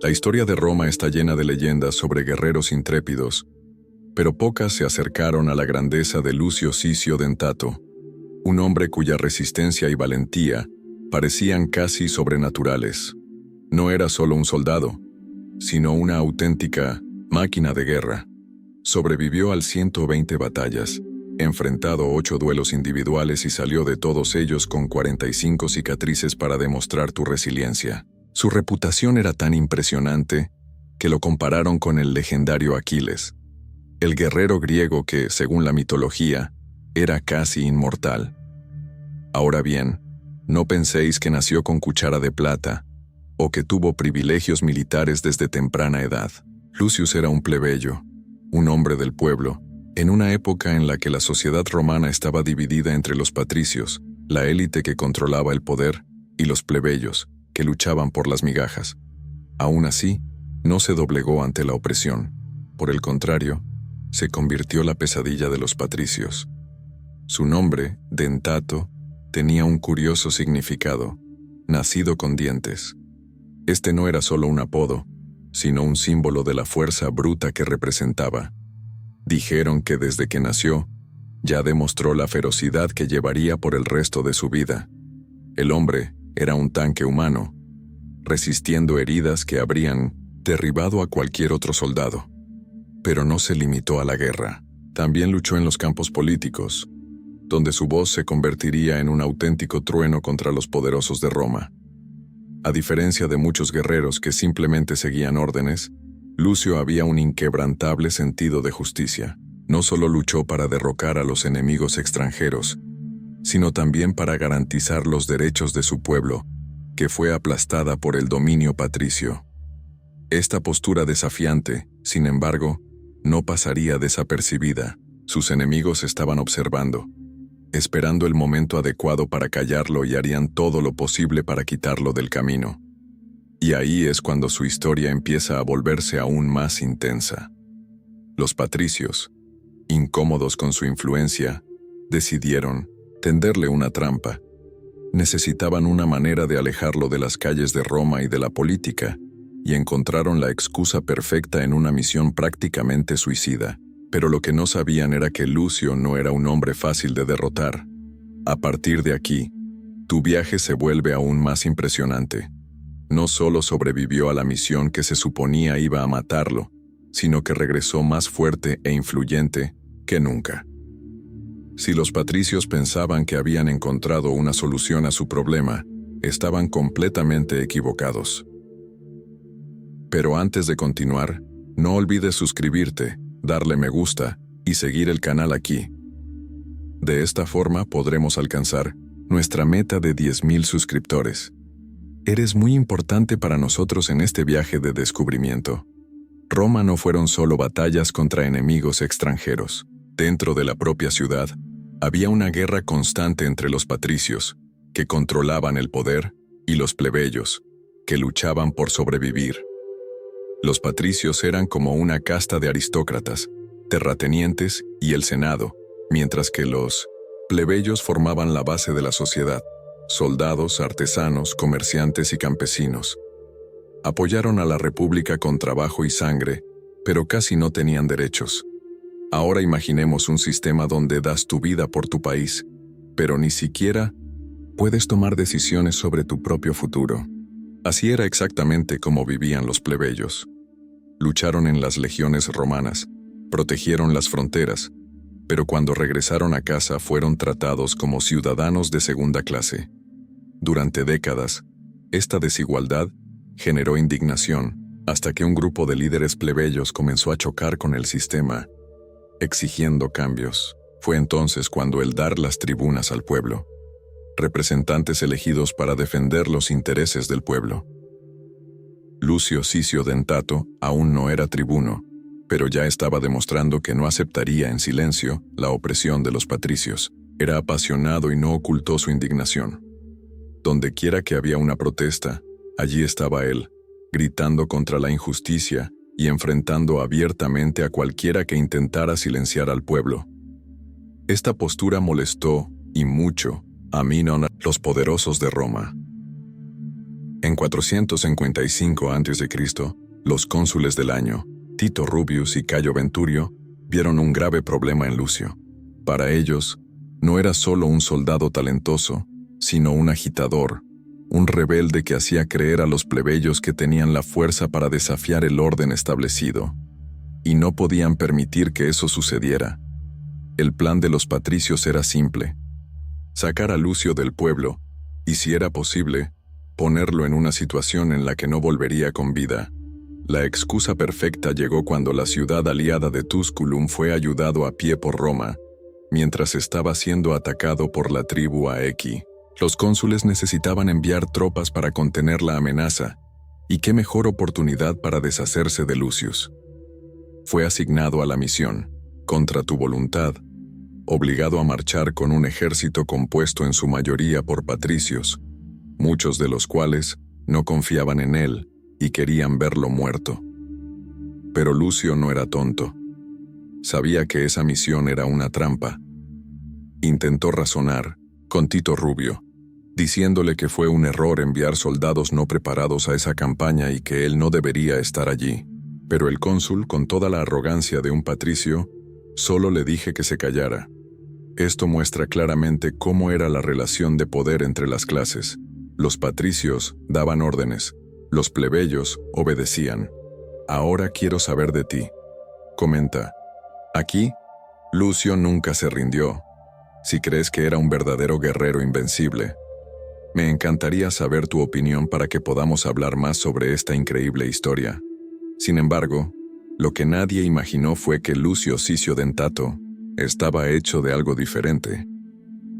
La historia de Roma está llena de leyendas sobre guerreros intrépidos, pero pocas se acercaron a la grandeza de Lucio Cicio Dentato, un hombre cuya resistencia y valentía parecían casi sobrenaturales. No era solo un soldado, sino una auténtica máquina de guerra. Sobrevivió al 120 batallas, enfrentado 8 duelos individuales y salió de todos ellos con 45 cicatrices para demostrar tu resiliencia. Su reputación era tan impresionante que lo compararon con el legendario Aquiles, el guerrero griego que, según la mitología, era casi inmortal. Ahora bien, no penséis que nació con cuchara de plata o que tuvo privilegios militares desde temprana edad. Lucius era un plebeyo, un hombre del pueblo, en una época en la que la sociedad romana estaba dividida entre los patricios, la élite que controlaba el poder, y los plebeyos, que luchaban por las migajas. Aún así, no se doblegó ante la opresión. Por el contrario, se convirtió la pesadilla de los patricios. Su nombre, Dentato, tenía un curioso significado: nacido con dientes. Este no era solo un apodo, sino un símbolo de la fuerza bruta que representaba. Dijeron que desde que nació, ya demostró la ferocidad que llevaría por el resto de su vida. El hombre era un tanque humano, resistiendo heridas que habrían derribado a cualquier otro soldado. Pero no se limitó a la guerra. También luchó en los campos políticos, donde su voz se convertiría en un auténtico trueno contra los poderosos de Roma. A diferencia de muchos guerreros que simplemente seguían órdenes, Lucio había un inquebrantable sentido de justicia. No solo luchó para derrocar a los enemigos extranjeros, sino también para garantizar los derechos de su pueblo, que fue aplastada por el dominio patricio. Esta postura desafiante, sin embargo, no pasaría desapercibida. Sus enemigos estaban observando, esperando el momento adecuado para callarlo, y harían todo lo posible para quitarlo del camino. Y ahí es cuando su historia empieza a volverse aún más intensa. Los patricios, incómodos con su influencia, decidieron tenderle una trampa. Necesitaban una manera de alejarlo de las calles de Roma y de la política, y encontraron la excusa perfecta en una misión prácticamente suicida. Pero lo que no sabían era que Lucio no era un hombre fácil de derrotar. A partir de aquí, tu viaje se vuelve aún más impresionante. No solo sobrevivió a la misión que se suponía iba a matarlo, sino que regresó más fuerte e influyente que nunca. Si los patricios pensaban que habían encontrado una solución a su problema, estaban completamente equivocados. Pero antes de continuar, no olvides suscribirte, darle me gusta y seguir el canal aquí. De esta forma podremos alcanzar nuestra meta de 10,000 suscriptores. Eres muy importante para nosotros en este viaje de descubrimiento. Roma no fueron solo batallas contra enemigos extranjeros. Dentro de la propia ciudad, había una guerra constante entre los patricios, que controlaban el poder, y los plebeyos, que luchaban por sobrevivir. Los patricios eran como una casta de aristócratas, terratenientes y el Senado, mientras que los plebeyos formaban la base de la sociedad: soldados, artesanos, comerciantes y campesinos. Apoyaron a la República con trabajo y sangre, pero casi no tenían derechos. Ahora imaginemos un sistema donde das tu vida por tu país, pero ni siquiera puedes tomar decisiones sobre tu propio futuro. Así era exactamente como vivían los plebeyos. Lucharon en las legiones romanas, protegieron las fronteras, pero cuando regresaron a casa fueron tratados como ciudadanos de segunda clase. Durante décadas, esta desigualdad generó indignación, hasta que un grupo de líderes plebeyos comenzó a chocar con el sistema, exigiendo cambios. Fue entonces cuando el dar las tribunas al pueblo, representantes elegidos para defender los intereses del pueblo. Lucio Cicio Dentato aún no era tribuno, pero ya estaba demostrando que no aceptaría en silencio la opresión de los patricios. Era apasionado y no ocultó su indignación. Dondequiera que había una protesta, allí estaba él, gritando contra la injusticia y enfrentando abiertamente a cualquiera que intentara silenciar al pueblo. Esta postura molestó, y mucho, a Minón, los poderosos de Roma. En 455 a.C., los cónsules del año, Tito Rubius y Cayo Venturio, vieron un grave problema en Lucio. Para ellos, no era solo un soldado talentoso, sino un agitador, un rebelde que hacía creer a los plebeyos que tenían la fuerza para desafiar el orden establecido. Y no podían permitir que eso sucediera. El plan de los patricios era simple: sacar a Lucio del pueblo, y si era posible, ponerlo en una situación en la que no volvería con vida. La excusa perfecta llegó cuando la ciudad aliada de Tusculum fue ayudado a pie por Roma, mientras estaba siendo atacado por la tribu Aequi. Los cónsules necesitaban enviar tropas para contener la amenaza, y qué mejor oportunidad para deshacerse de Lucius. Fue asignado a la misión, contra tu voluntad, obligado a marchar con un ejército compuesto en su mayoría por patricios, muchos de los cuales no confiaban en él y querían verlo muerto. Pero Lucio no era tonto. Sabía que esa misión era una trampa. Intentó razonar con Tito Rubio, diciéndole que fue un error enviar soldados no preparados a esa campaña y que él no debería estar allí. Pero el cónsul, con toda la arrogancia de un patricio, solo le dije que se callara. Esto muestra claramente cómo era la relación de poder entre las clases. Los patricios daban órdenes, los plebeyos obedecían. Ahora quiero saber de ti. Comenta. Aquí, Lucio nunca se rindió. Si crees que era un verdadero guerrero invencible, me encantaría saber tu opinión para que podamos hablar más sobre esta increíble historia. Sin embargo, lo que nadie imaginó fue que Lucio Sicio Dentato estaba hecho de algo diferente.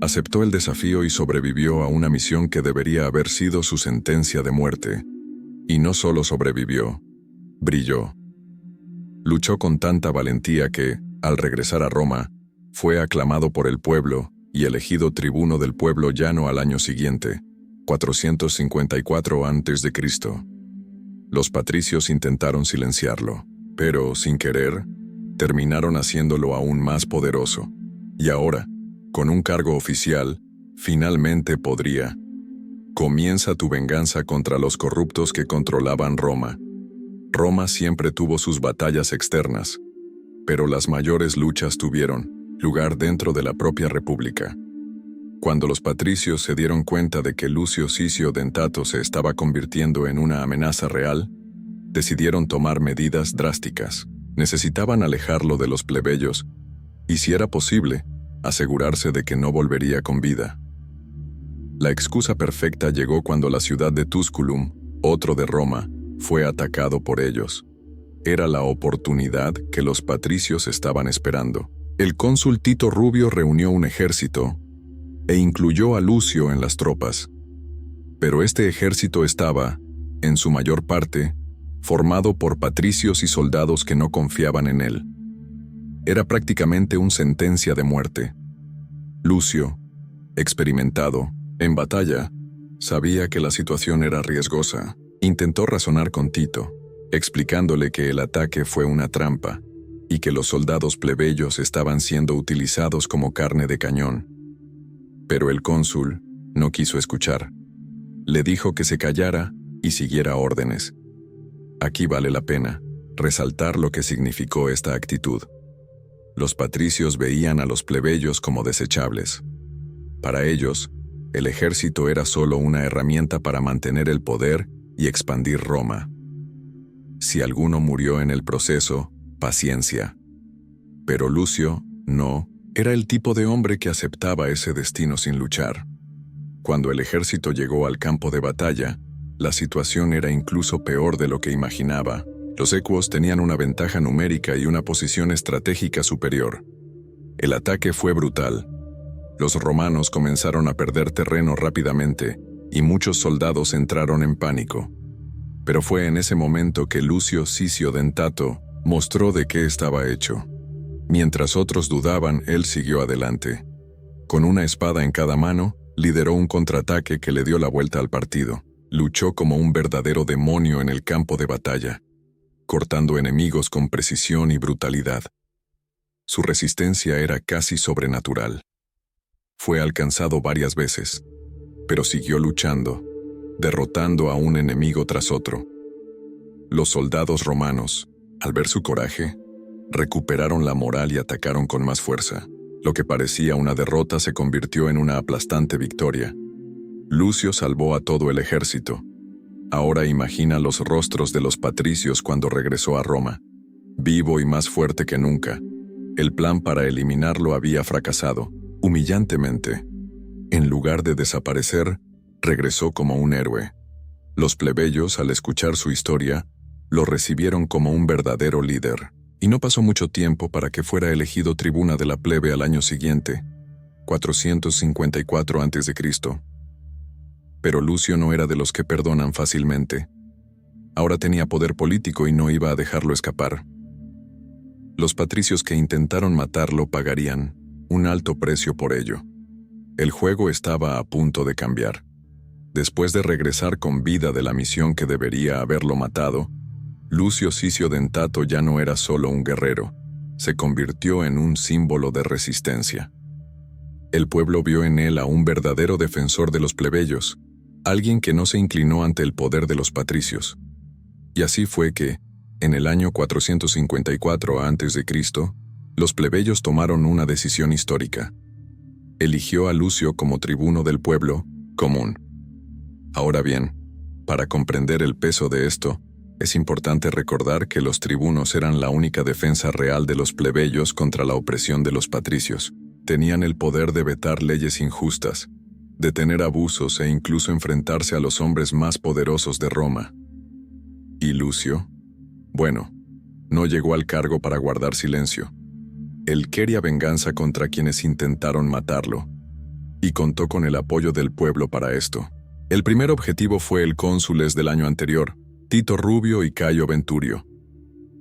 Aceptó el desafío y sobrevivió a una misión que debería haber sido su sentencia de muerte. Y no solo sobrevivió, brilló. Luchó con tanta valentía que, al regresar a Roma, fue aclamado por el pueblo y elegido tribuno del pueblo llano al año siguiente, 454 a.C. Los patricios intentaron silenciarlo, pero, sin querer, terminaron haciéndolo aún más poderoso. Y ahora, con un cargo oficial, finalmente podría. Comienza tu venganza contra los corruptos que controlaban Roma. Roma siempre tuvo sus batallas externas, pero las mayores luchas tuvieron lugar dentro de la propia república. Cuando los patricios se dieron cuenta de que Lucio Sicio Dentato se estaba convirtiendo en una amenaza real, decidieron tomar medidas drásticas. Necesitaban alejarlo de los plebeyos y, si era posible, asegurarse de que no volvería con vida. La excusa perfecta llegó cuando la ciudad de Tusculum, otro de Roma, fue atacado por ellos. Era la oportunidad que los patricios estaban esperando. El cónsul Tito Rubio reunió un ejército e incluyó a Lucio en las tropas. Pero este ejército estaba, en su mayor parte, formado por patricios y soldados que no confiaban en él. Era prácticamente una sentencia de muerte. Lucio, experimentado en batalla, sabía que la situación era riesgosa. Intentó razonar con Tito, explicándole que el ataque fue una trampa y que los soldados plebeyos estaban siendo utilizados como carne de cañón. Pero el cónsul no quiso escuchar. Le dijo que se callara y siguiera órdenes. Aquí vale la pena resaltar lo que significó esta actitud. Los patricios veían a los plebeyos como desechables. Para ellos, el ejército era solo una herramienta para mantener el poder y expandir Roma. Si alguno murió en el proceso, paciencia. Pero Lucio, no, era el tipo de hombre que aceptaba ese destino sin luchar. Cuando el ejército llegó al campo de batalla, la situación era incluso peor de lo que imaginaba. Los ecuos tenían una ventaja numérica y una posición estratégica superior. El ataque fue brutal. Los romanos comenzaron a perder terreno rápidamente y muchos soldados entraron en pánico. Pero fue en ese momento que Lucio Sicio Dentato mostró de qué estaba hecho. Mientras otros dudaban, él siguió adelante. Con una espada en cada mano, lideró un contraataque que le dio la vuelta al partido. Luchó como un verdadero demonio en el campo de batalla, cortando enemigos con precisión y brutalidad. Su resistencia era casi sobrenatural. Fue alcanzado varias veces, pero siguió luchando. derrotando a un enemigo tras otro. Los soldados romanos, al ver su coraje, recuperaron la moral y atacaron con más fuerza. Lo que parecía una derrota se convirtió en una aplastante victoria. Lucio salvó a todo el ejército. Ahora imagina los rostros de los patricios cuando regresó a Roma, vivo y más fuerte que nunca. El plan para eliminarlo había fracasado, humillantemente. En lugar de desaparecer, regresó como un héroe. Los plebeyos, al escuchar su historia, lo recibieron como un verdadero líder. Y no pasó mucho tiempo para que fuera elegido tribuna de la plebe al año siguiente, 454 a.C. Pero Lucio no era de los que perdonan fácilmente. Ahora tenía poder político y no iba a dejarlo escapar. Los patricios que intentaron matarlo pagarían un alto precio por ello. El juego estaba a punto de cambiar. Después de regresar con vida de la misión que debería haberlo matado, Lucio Sicio Dentato ya no era solo un guerrero, se convirtió en un símbolo de resistencia. El pueblo vio en él a un verdadero defensor de los plebeyos, alguien que no se inclinó ante el poder de los patricios. Y así fue que, en el año 454 a.C., los plebeyos tomaron una decisión histórica. Eligió a Lucio como tribuno del pueblo común. Ahora bien, para comprender el peso de esto, es importante recordar que los tribunos eran la única defensa real de los plebeyos contra la opresión de los patricios. Tenían el poder de vetar leyes injustas, detener abusos e incluso enfrentarse a los hombres más poderosos de Roma. ¿Y Lucio? Bueno, no llegó al cargo para guardar silencio. Él quería venganza contra quienes intentaron matarlo, y contó con el apoyo del pueblo para esto. El primer objetivo fue el cónsules del año anterior, Tito Rubio y Cayo Venturio.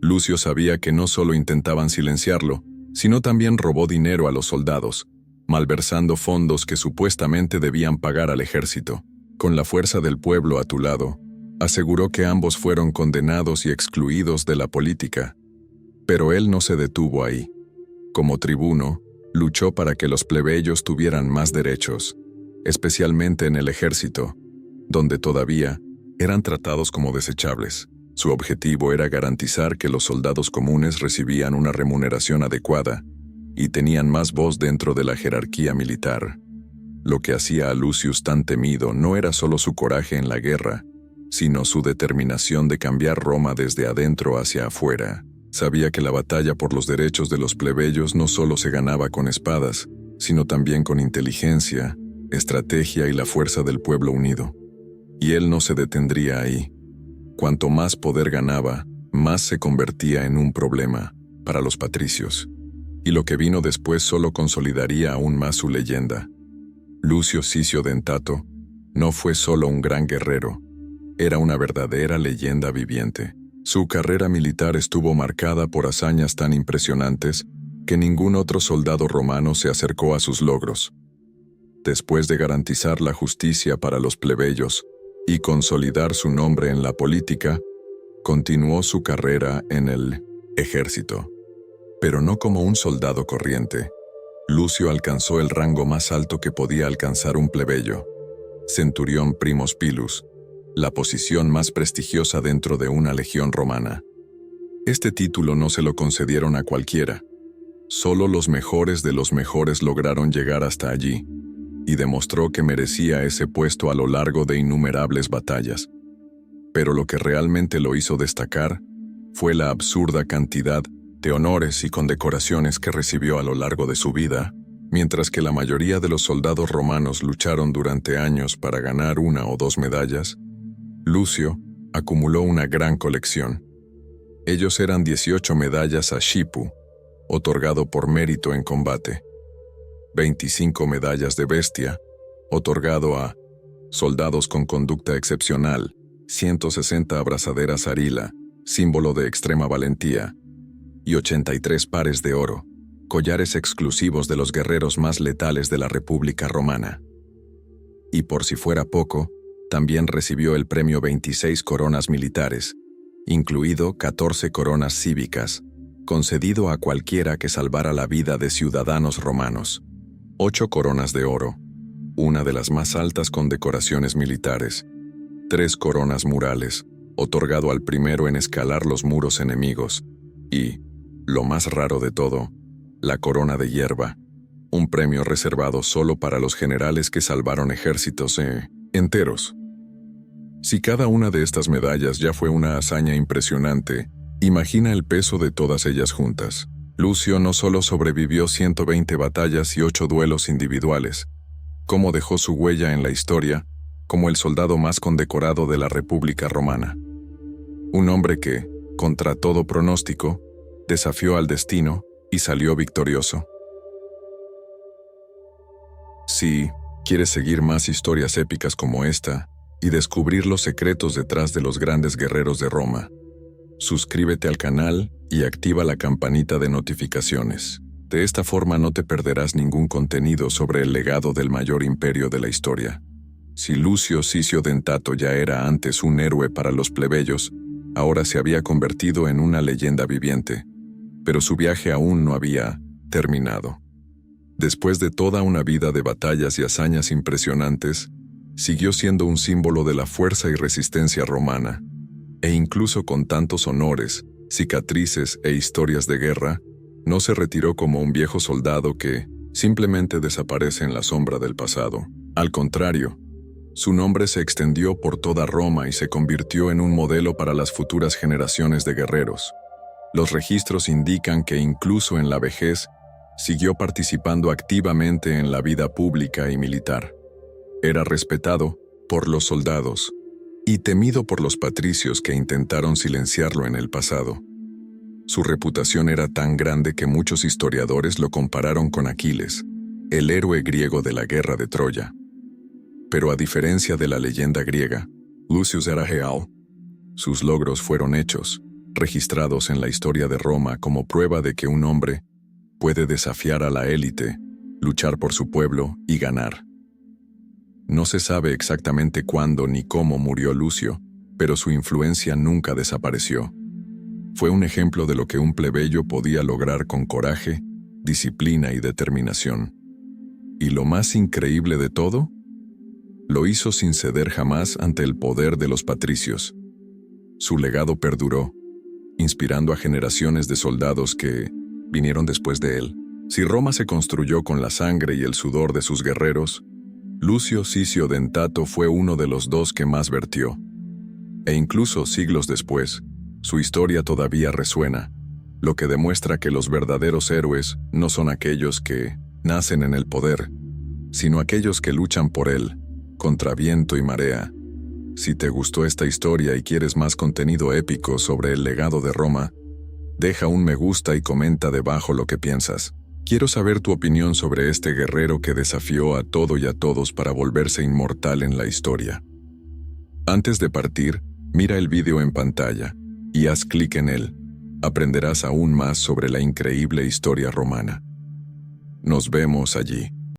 Lucio sabía que no solo intentaban silenciarlo, sino también robó dinero a los soldados, malversando fondos que supuestamente debían pagar al ejército. Con la fuerza del pueblo a tu lado, aseguró que ambos fueron condenados y excluidos de la política. Pero él no se detuvo ahí. Como tribuno, luchó para que los plebeyos tuvieran más derechos, especialmente en el ejército, donde todavía eran tratados como desechables. Su objetivo era garantizar que los soldados comunes recibían una remuneración adecuada y tenían más voz dentro de la jerarquía militar. Lo que hacía a Lucius tan temido no era solo su coraje en la guerra, sino su determinación de cambiar Roma desde adentro hacia afuera. Sabía que la batalla por los derechos de los plebeyos no solo se ganaba con espadas, sino también con inteligencia, estrategia y la fuerza del pueblo unido. Y él no se detendría ahí. Cuanto más poder ganaba, más se convertía en un problema para los patricios. Y lo que vino después solo consolidaría aún más su leyenda. Lucio Sicio Dentato no fue solo un gran guerrero, era una verdadera leyenda viviente. Su carrera militar estuvo marcada por hazañas tan impresionantes que ningún otro soldado romano se acercó a sus logros. Después de garantizar la justicia para los plebeyos y consolidar su nombre en la política, continuó su carrera en el ejército. Pero no como un soldado corriente. Lucio alcanzó el rango más alto que podía alcanzar un plebeyo, centurión primus pilus, la posición más prestigiosa dentro de una legión romana. Este título no se lo concedieron a cualquiera. Solo los mejores de los mejores lograron llegar hasta allí, y demostró que merecía ese puesto a lo largo de innumerables batallas. Pero lo que realmente lo hizo destacar fue la absurda cantidad de honores y condecoraciones que recibió a lo largo de su vida, mientras que la mayoría de los soldados romanos lucharon durante años para ganar 1 o 2 medallas. Lucio acumuló una gran colección. Ellos eran 18 medallas a Shipu, otorgado por mérito en combate, 25 medallas de bestia, otorgado a soldados con conducta excepcional, 160 abrazaderas Arila, símbolo de extrema valentía, y 83 pares de oro, collares exclusivos de los guerreros más letales de la República Romana. Y por si fuera poco, también recibió el premio 26 coronas militares, incluido 14 coronas cívicas, concedido a cualquiera que salvara la vida de ciudadanos romanos, 8 coronas de oro, una de las más altas condecoraciones militares, 3 coronas murales, otorgado al primero en escalar los muros enemigos, y, lo más raro de todo, la corona de hierba, un premio reservado solo para los generales que salvaron ejércitos enteros. Si cada una de estas medallas ya fue una hazaña impresionante, imagina el peso de todas ellas juntas. Lucio no solo sobrevivió 120 batallas y 8 duelos individuales, como dejó su huella en la historia como el soldado más condecorado de la República Romana. Un hombre que, contra todo pronóstico, desafió al destino y salió victorioso. Si quieres seguir más historias épicas como esta y descubrir los secretos detrás de los grandes guerreros de Roma, suscríbete al canal y activa la campanita de notificaciones. De esta forma no te perderás ningún contenido sobre el legado del mayor imperio de la historia. Si Lucio Cicio Dentato ya era antes un héroe para los plebeyos, ahora se había convertido en una leyenda viviente. Pero su viaje aún no había terminado. Después de toda una vida de batallas y hazañas impresionantes, siguió siendo un símbolo de la fuerza y resistencia romana, e incluso con tantos honores, cicatrices e historias de guerra, no se retiró como un viejo soldado que simplemente desaparece en la sombra del pasado. Al contrario, su nombre se extendió por toda Roma y se convirtió en un modelo para las futuras generaciones de guerreros. Los registros indican que incluso en la vejez, siguió participando activamente en la vida pública y militar. Era respetado por los soldados y temido por los patricios que intentaron silenciarlo en el pasado. Su reputación era tan grande que muchos historiadores lo compararon con Aquiles, el héroe griego de la guerra de Troya. Pero a diferencia de la leyenda griega, Lucius era real. Sus logros fueron hechos, registrados en la historia de Roma como prueba de que un hombre puede desafiar a la élite, luchar por su pueblo y ganar. No se sabe exactamente cuándo ni cómo murió Lucio, pero su influencia nunca desapareció. Fue un ejemplo de lo que un plebeyo podía lograr con coraje, disciplina y determinación. Y lo más increíble de todo, lo hizo sin ceder jamás ante el poder de los patricios. Su legado perduró, inspirando a generaciones de soldados que vinieron después de él. Si Roma se construyó con la sangre y el sudor de sus guerreros, Lucio Cicio Dentato fue uno de los 2 que más vertió. E incluso siglos después, su historia todavía resuena, lo que demuestra que los verdaderos héroes no son aquellos que nacen en el poder, sino aquellos que luchan por él, contra viento y marea. Si te gustó esta historia y quieres más contenido épico sobre el legado de Roma, deja un me gusta y comenta debajo lo que piensas. Quiero saber tu opinión sobre este guerrero que desafió a todo y a todos para volverse inmortal en la historia. Antes de partir, mira el vídeo en pantalla y haz clic en él. Aprenderás aún más sobre la increíble historia romana. Nos vemos allí.